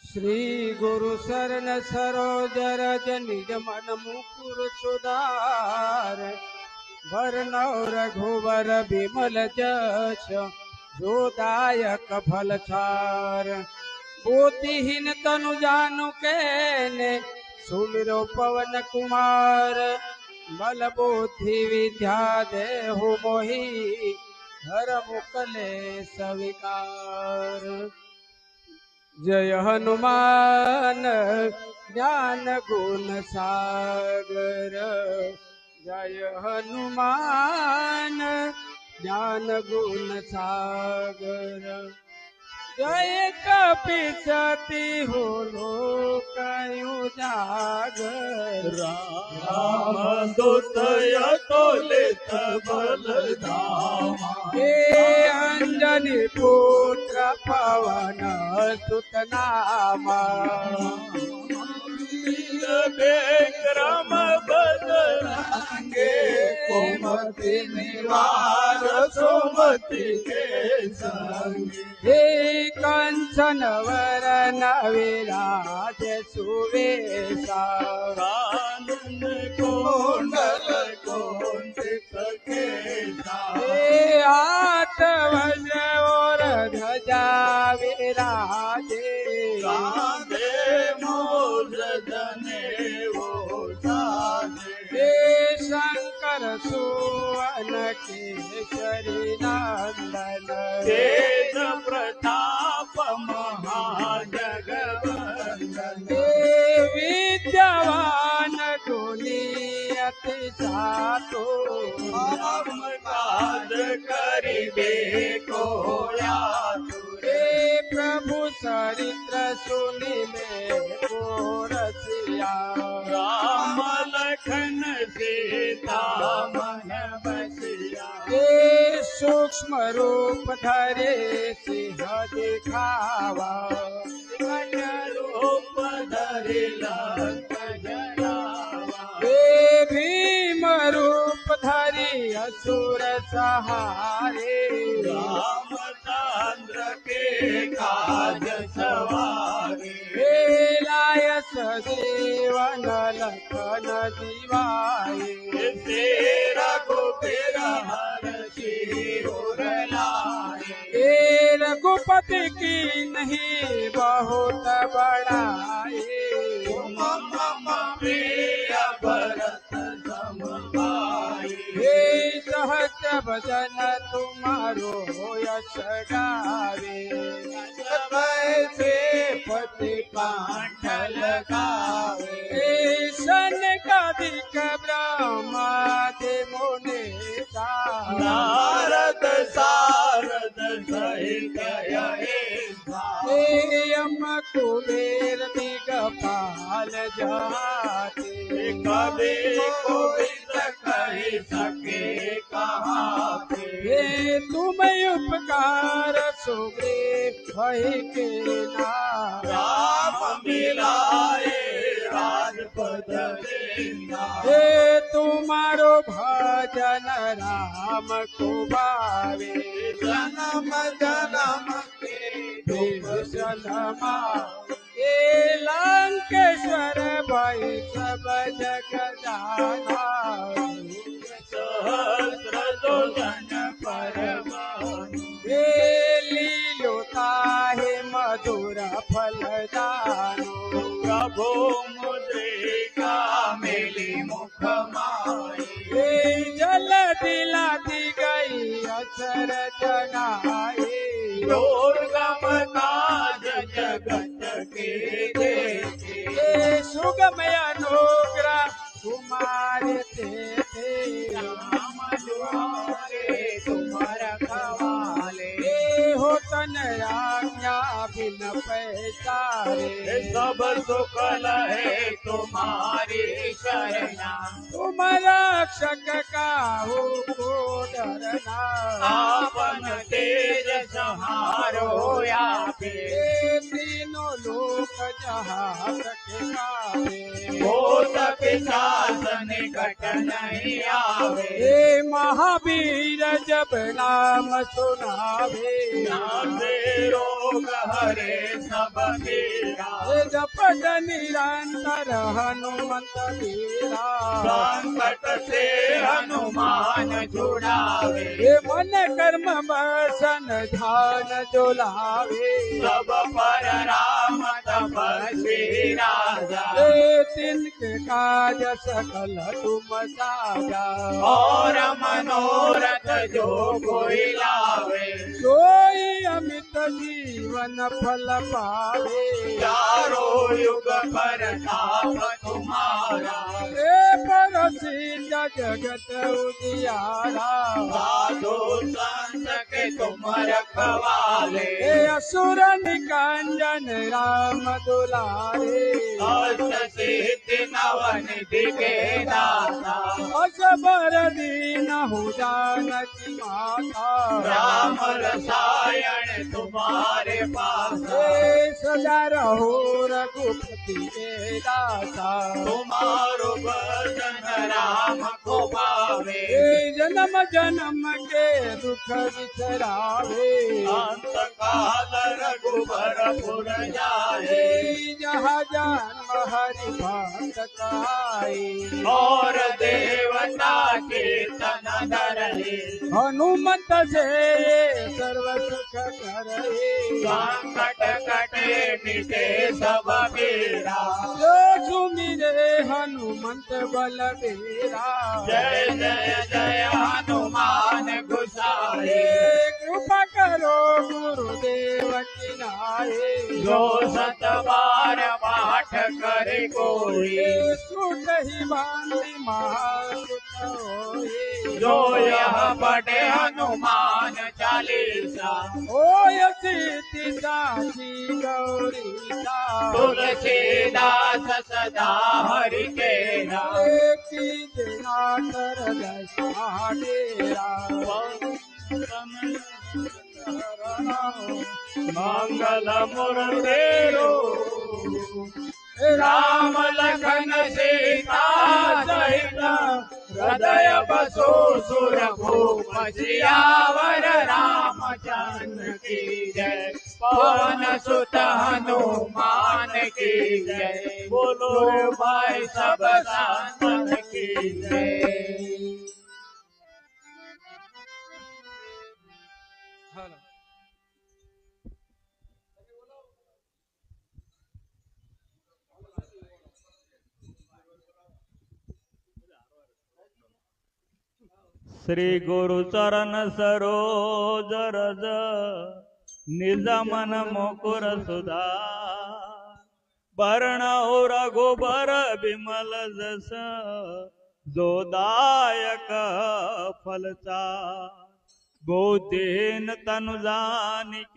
श्री गुरु शरण सरोज रज निज मन मुकुर सुधार वरनौ रघुवर बिमल जस जोदायक फल छार। बुद्धिहीन तनु जानु केने सुमिरो पवन कुमार। बल बुद्धि विद्या देहु मोहि धर्म कलेश विकार। जय हनुमान ज्ञान गुण सागर। जय हनुमान ज्ञान गुण सागर। जय कपीसति हो लोक उजागर। राम दूत अतुलित बल धामा। हे अंजनी पुत्र पवन सुत नामा। विक्रम बदलांगे कुमति निवार सुमति के संग। हे कंचन वरन विराज सुवेशा। कानन कुंडल कुंचित केसा। हे हाथ वज्र और ध्वजा विराजे। कांधे मूल जनेऊ साजे। हे शंकर सुवन केसरी नंदन। तेज प्रताप महाजगवंदन। हे विद्यावान गुणी अति सातो। राम काज करिबे को आतुर। हे प्रभु चरित्र सुनिबे को रसिया। राम लखन सीता मन बसिया। हे सूक्ष्म रूप धरे सिंह दिखावा। सिंह रूप धरि लंक जरावा। हे भीम रूप धरि असुर सहारे। रामचंद्र के काज सवारे। हे लाय सजीवन लखन जीवाए। से रघुबीर हरषि उर लाए। हे रघुपति की नहीं बहुत बड़ाई। मम प्रिय भरत सम भाई। हे सहस्र भजन तुम्हारो यश गावे। सबसे पति पांठल गावे। हे सनकादिक ब्रह्मादि मुनीसा। नारद सारद सहित अहिंसा। हे यम कुबेर दिगपाल जाते। कभी कोई कही सके कहाते। हे तुम उपकार सुग्रीव भई के नाम। राम मिलाए राजपद देना। हे तुम्हारो भजन राम को भावे। जन्म जन्म के दुख सनमा हे लंकेश्वर भई सब जग जाना। सहस्र जोजन परमानु। हे लीलोता हे मधुर फल दानो। प्रभु मुद्रिका मिली मुख माई। हे जल दिलाती गई अचर जनाए। दुर्गम काज जगत के देखे। हे सुगम अनुग्रह तुम्हारे थे। राम दुआरे तुम्हारा खवाले। हे हो तन आज्ञा बिन पैसा हे सब सुख लहे तुम्हारी शरणा। तुम रक्षक काहू को डरना। आपन तेज संहारो आपे। ये तीनों लोक जहाँ के काबे। भूत पिशाच निकट नहीं आवे। हे महावीर जब नाम सुनावे। नाम से रोग हरे सब पीरा। हे जपत निरंतर हनुमंत वीरा। संकट से हनुमान छुड़ावे। हे मन कर्म बसन ध्यान जो लावे। सब पर राम तपस्वी राजा। हे तिनके काज सकल तुम साजा। और मनोरथ जो कोई लावे। सोई अमित जीवन फल पावे। चारों युग परताप तुम्हारा। हे प्रसिद्ध जगत उजियारा। साधु संत के तुम रखवाले। हे असुर निकंदन राम दुलारे। अष्ट सिद्धि नवनिधि के दाता। असबर दीन हो जानकी माता। राम रसायन तुम्हारे पास। हे सदा रहो रघुपति के दाता। तुम्हारो भजन राम को पावे। हे जन्म जन्म के दुख बिसरावे। अंत काल रघुबर पुर जाए। हे जहाँ जन्म हरि भक्त कहाए। और देवता कीर्तन धरे। हनुमत से सर्व सुख करे। संकट कटे मिटे सब पीरा। जो सुमिरे हनुमंत बलबीरा। जय जय जय हनुमान गोसाई। कृपा करो गुरुदेव की नाये। जो सत बार पाठ करे कोई। सुख ही बांधी महासुख होए। जो यह पढ़े हनुमान चालीसा। होय सिद्धि साखी गौरीसा। तुलसीदास सदा हरि केरा। की जना कर दशा डेरा। मंगल मुरदेरो। राम लखन सीता सहित हृदय बसो सुर भूप सियावर रामचंद्र की जय। पवन सुत हनुमान की जय। बोलो भाई सब संतन की जय। श्री गुरु चरण सरोज रज निज मन मुकुर सुधार। वर्ण रघुबर विमल जस जो दायक फलचार। बुद्धिहीन तनु जानिके